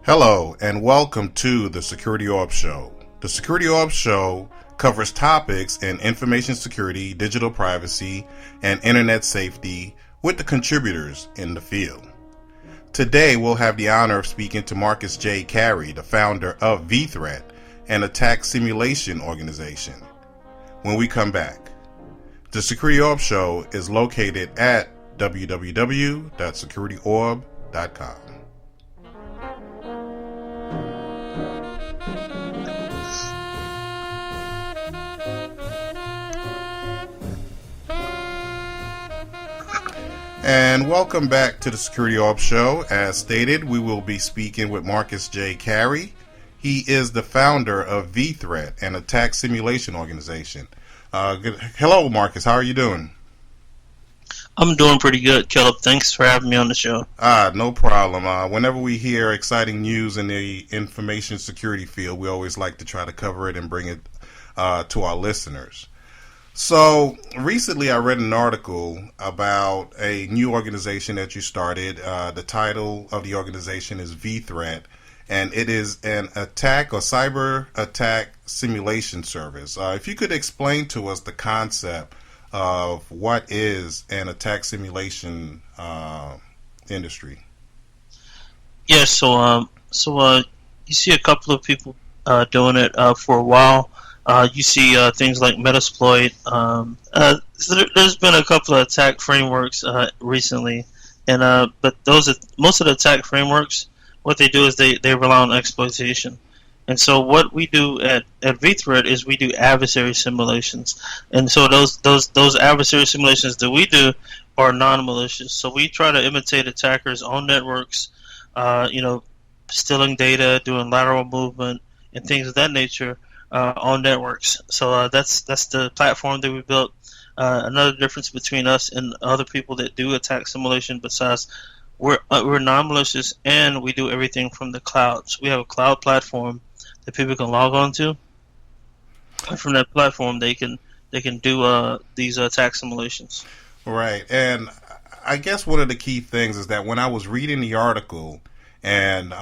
Hello, and welcome to the SecurityOrb Show. The SecurityOrb Show covers topics in information security, digital privacy, and internet safety with the contributors in the field. Today, we'll have the honor of speaking to Marcus J.Carey, the founder of vTreat, an attack simulation organization. When we come back, the SecurityOrb Show is located at www.securityorb.com. And welcome back to the SecurityOrb Show. As stated, we will be speaking with Marcus J.Carey. He is the founder of vTreat, an attack simulation organization. Hello, Marcus. How are you doing? I'm doing pretty good, Caleb. Thanks for having me on the show. No problem. Whenever we hear exciting news in the information security field, we always like to try to cover it and bring it to our listeners. So recently I read an article about a new organization that you started. The title of the organization is vTreat, and it is an attack or cyber attack simulation service. If you could explain to us the concept of what is an attack simulation industry. Yeah, so you see a couple of people doing it for a while. You see things like Metasploit. So there's been a couple of attack frameworks recently, and but most of the attack frameworks, what they do is they rely on exploitation. And so what we do at vTreat is we do adversary simulations, and so those adversary simulations that we do are non-malicious. So we try to imitate attackers on networks, stealing data, doing lateral movement, and things of that nature. On networks. So that's the platform that we built. Another difference between us and other people that do attack simulation, besides we're non-malicious and we do everything from the cloud. So we have a cloud platform that people can log on to, and from that platform they can do these attack simulations. Right, and I guess one of the key things is that when I was reading the article and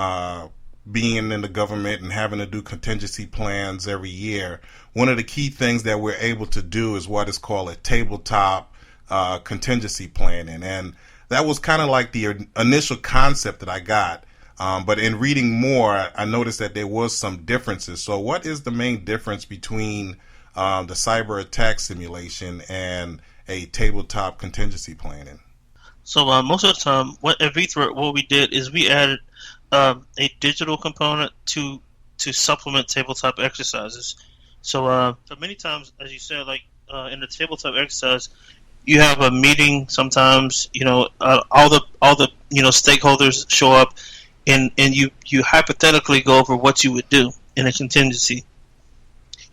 being in the government and having to do contingency plans every year, one of the key things that we're able to do is what is called a tabletop contingency planning. And that was kind of like the initial concept that I got. But in reading more, I noticed that there was some differences. So what is the main difference between the cyber attack simulation and a tabletop contingency planning? So most of the time, at vTreat, what we did is we added a digital component to supplement tabletop exercises. So many times, as you said, like in the tabletop exercise, you have a meeting. Sometimes all the stakeholders show up, and you hypothetically go over what you would do in a contingency.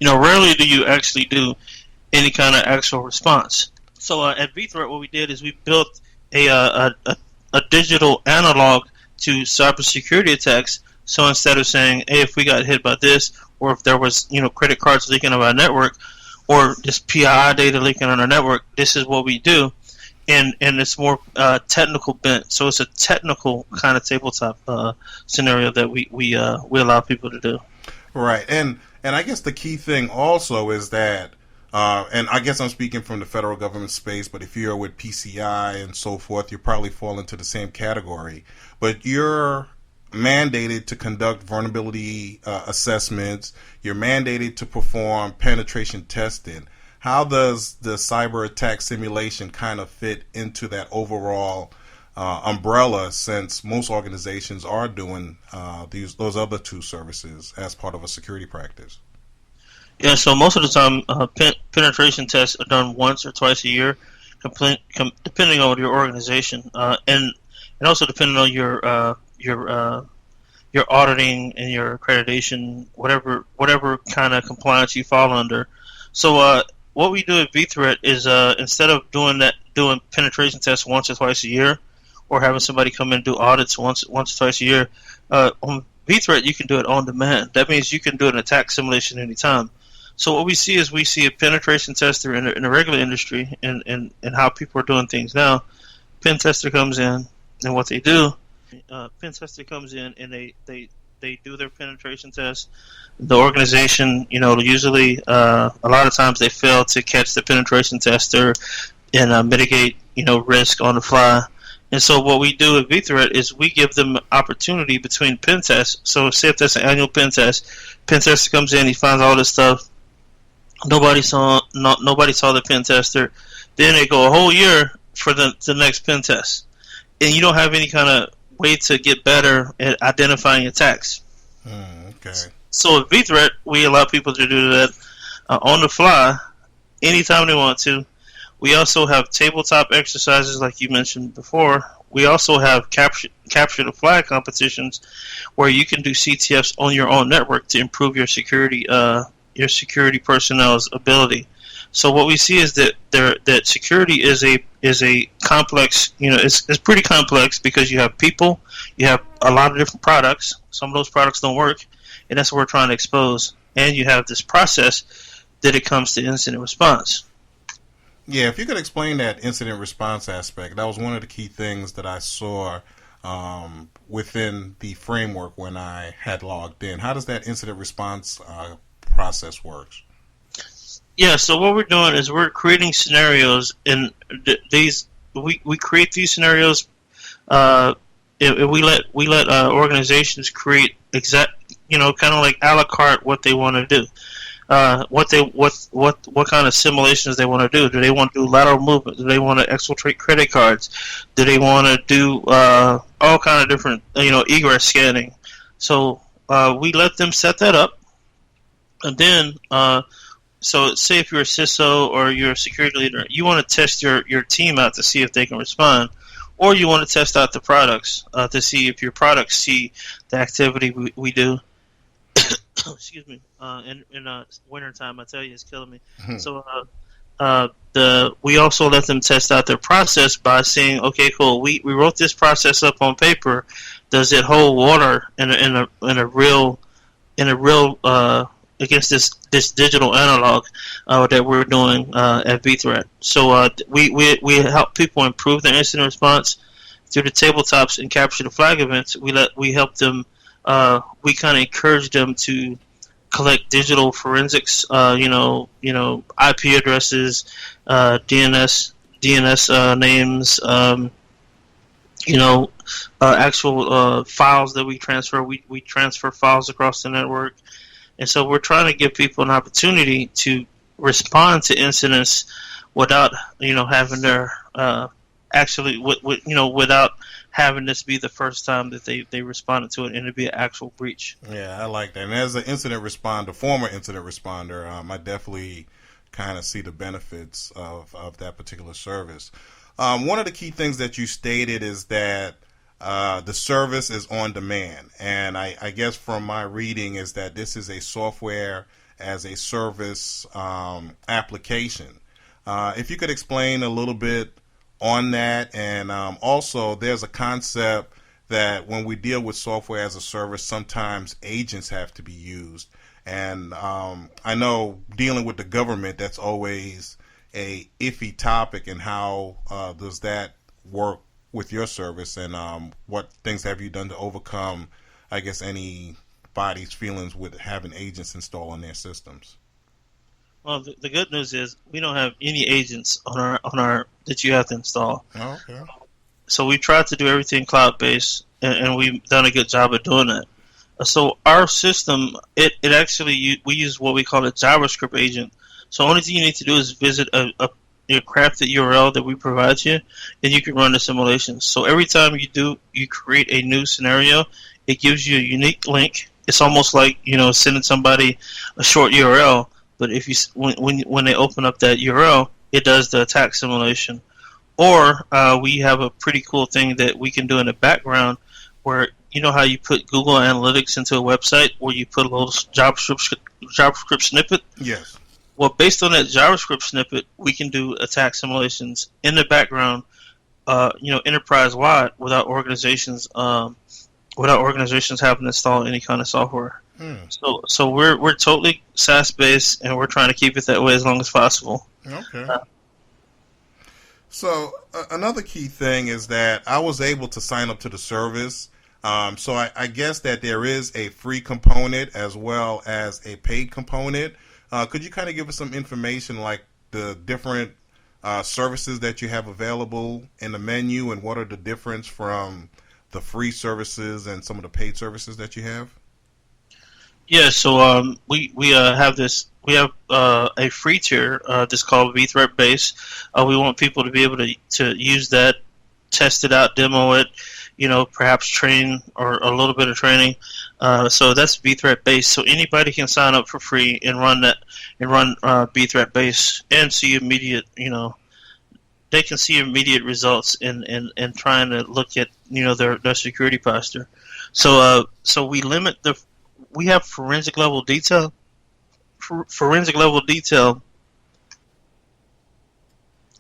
Rarely do you actually do any kind of actual response. So at vTreat, what we did is we built a digital analog to cybersecurity attacks. So instead of saying, hey, if we got hit by this, or if there was credit cards leaking on our network, or just PII data leaking on our network, this is what we do, and it's more technical bent. So it's a technical kind of tabletop scenario that we allow people to do. Right, and I guess the key thing also is that. And I guess I'm speaking from the federal government space, but if you're with PCI and so forth, you probably fall into the same category. But you're mandated to conduct vulnerability assessments. You're mandated to perform penetration testing. How does the cyber attack simulation kind of fit into that overall umbrella, since most organizations are doing those other two services as part of a security practice? Yeah, so most of the time, penetration tests are done once or twice a year, depending on your organization, and also depending on your auditing and your accreditation, whatever kind of compliance you fall under. So what we do at vTreat is instead of doing penetration tests once or twice a year, or having somebody come in and do audits once or twice a year, on vTreat you can do it on demand. That means you can do an attack simulation anytime. So what we see is we see a penetration tester in the regular industry and how people are doing things now. Pen tester comes in, and what they do, pen tester comes in and they do their penetration test. The organization, usually a lot of times they fail to catch the penetration tester and mitigate, risk on the fly. And so what we do at vTreat is we give them opportunity between pen tests. So say if that's an annual pen tester comes in, he finds all this stuff. Nobody saw the pen tester. Then they go a whole year for the next pen test, and you don't have any kind of way to get better at identifying attacks. Okay. So at vTreat, we allow people to do that on the fly, anytime they want to. We also have tabletop exercises, like you mentioned before. We also have capture the flag competitions, where you can do CTFs on your own network to improve your security personnel's ability. So what we see is that security is a complex. It's pretty complex because you have people, you have a lot of different products. Some of those products don't work, and that's what we're trying to expose. And you have this process that it comes to incident response. Yeah, if you could explain that incident response aspect, that was one of the key things that I saw within the framework when I had logged in. How does that incident response process work? Yeah, so what we're doing is we're creating scenarios, and we create these scenarios. We let organizations create exact, kind of like a la carte what they want to do. What kind of simulations they want to do. Do they want to do lateral movement? Do they want to exfiltrate credit cards? Do they want to do all kind of different egress scanning? So we let them set that up, and then so say if you're a CISO or you're a security leader, you want to test your team out to see if they can respond, or you want to test out the products to see if your products see the activity we do. Excuse me. In winter time, I tell you, it's killing me. So we also let them test out their process by saying, okay, cool. We wrote this process up on paper. Does it hold water in a real against this digital analog that we're doing at vTreat? So we help people improve their incident response through the tabletops and capture the flag events. We help them. We kind of encourage them to collect digital forensics, IP addresses, DNS names, actual files that we transfer. We transfer files across the network, and so we're trying to give people an opportunity to respond to incidents without having their without having this be the first time that they responded to it and it be an actual breach. Yeah, I like that. And as an former incident responder, I definitely kind of see the benefits of that particular service. One of the key things that you stated is that the service is on demand. And I guess from my reading is that this is a software as a service application. If you could explain a little bit on that, and also there's a concept that when we deal with software as a service, sometimes agents have to be used, and I know dealing with the government, that's always a iffy topic. And how does that work with your service, and what things have you done to overcome, I guess, anybody's feelings with having agents installed on their systems? Well, the good news is we don't have any agents on our that you have to install. Oh, okay. So we tried to do everything cloud-based, and we've done a good job of doing that. So our system, we use what we call a JavaScript agent. So the only thing you need to do is visit a crafted URL that we provide you, and you can run the simulations. So every time you create a new scenario, it gives you a unique link. It's almost like sending somebody a short URL. But if when they open up that URL, it does the attack simulation. Or we have a pretty cool thing that we can do in the background, where how you put Google Analytics into a website, where you put a little JavaScript snippet. Yes. Well, based on that JavaScript snippet, we can do attack simulations in the background, enterprise wide, without organizations having to install any kind of software. Hmm. So we're totally SaaS based, and we're trying to keep it that way as long as possible. Okay. So another key thing is that I was able to sign up to the service. So I guess that there is a free component as well as a paid component. Could you kind of give us some information, like the different services that you have available in the menu, and what are the difference from the free services and some of the paid services that you have? Yeah, so we have this. We have a free tier that's called vThreat Base. We want people to be able to use that, test it out, demo it, perhaps train or a little bit of training. So that's vThreat Base. So anybody can sign up for free and run that and run vThreat Base and see immediate. They can see immediate results in trying to look at their security posture. So we have forensic level detail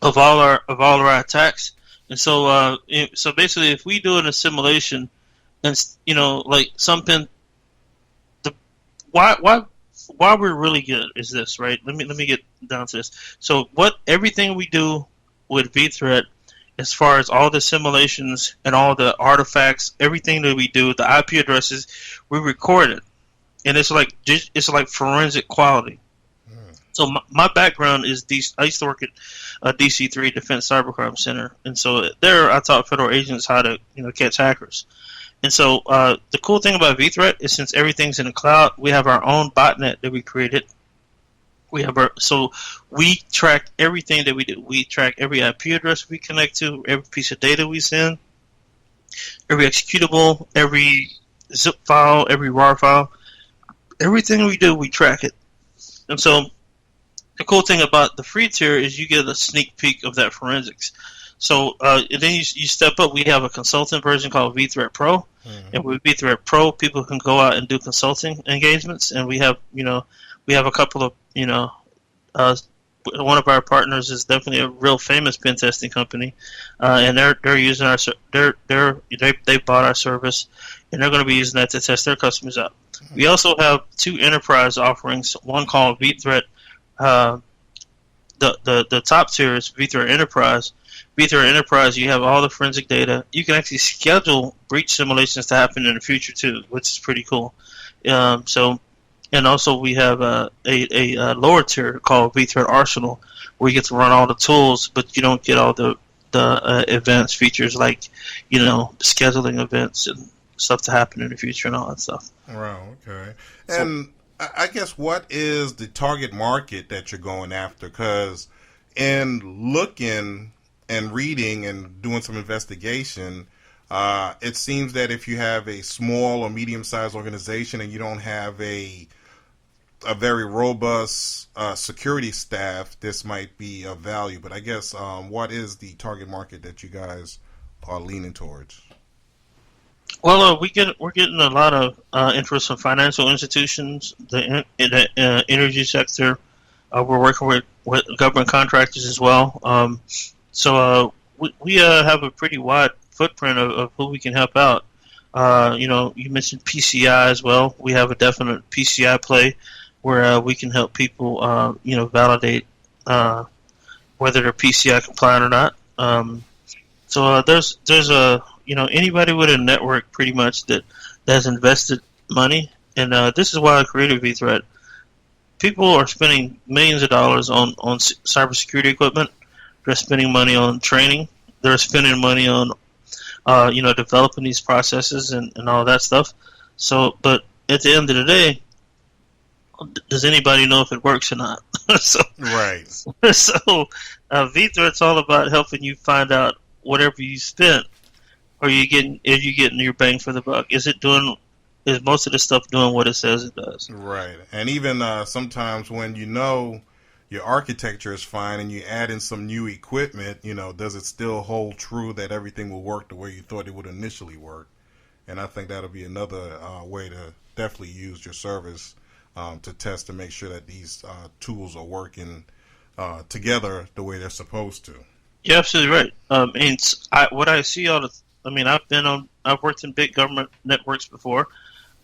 of all of our attacks. And so basically, if we do an assimilation, and like something, the why we're really good is this, right? Let me get down to this. So everything we do with vThreat, as far as all the simulations and all the artifacts, everything that we do, the IP addresses, we record it, and it's like forensic quality. So my background is I used to work at DC3 Defense Cybercrime Center, and so there I taught federal agents how to catch hackers. And so the cool thing about vThreat is, since everything's in the cloud, we have our own botnet that we created. So we track everything that we do. We track every IP address we connect to, every piece of data we send, every executable, every zip file, every RAR file. Everything we do, we track it. And so the cool thing about the free tier is you get a sneak peek of that forensics. So and then you step up. We have a consultant version called vThreat Pro, and with vThreat Pro, people can go out and do consulting engagements. And we have a couple of one of our partners is definitely a real famous pen testing company, and they're using they bought our service, and they're going to be using that to test their customers out. We also have two enterprise offerings. One called vThreat. The top tier is vThreat Enterprise. vThreat Enterprise, you have all the forensic data. You can actually schedule breach simulations to happen in the future too, which is pretty cool. And also we have a lower tier called vThreat Arsenal, where you get to run all the tools, but you don't get all the advanced features like scheduling events and stuff to happen in the future and all that stuff. Right. Okay. And I guess, what is the target market that you're going after? Because in looking and reading and doing some investigation, it seems that if you have a small or medium-sized organization and you don't have a very robust security staff, this might be of value. But I guess, what is the target market that you guys are leaning towards? Well, we're getting a lot of interest from financial institutions, the energy sector. We're working with government contractors as well. We have a pretty wide footprint of who we can help out. You mentioned PCI as well. We have a definite PCI play where we can help people, validate whether they're PCI compliant or not. There's anybody with a network pretty much that has invested money, and this is why I created vThreat. People are spending millions of dollars on cybersecurity equipment. They're spending money on training. They're spending money on developing these processes and all that stuff. So, but at the end of the day, does anybody know if it works or not? Right. So vThreat's all about helping you find out whatever you spent, are you getting your bang for the buck? Is most of the stuff doing what it says it does? Right. And even sometimes when your architecture is fine and you add in some new equipment, does it still hold true that everything will work the way you thought it would initially work? And I think that'll be another way to definitely use your service to test to make sure that these tools are working together the way they're supposed to. You're absolutely right. What I see I've worked in big government networks before.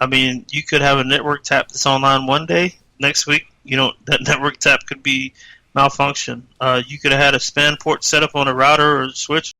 I mean, you could have a network tap that's online one day. Next week, that network tap could be malfunction. You could have had a span port set up on a router or switch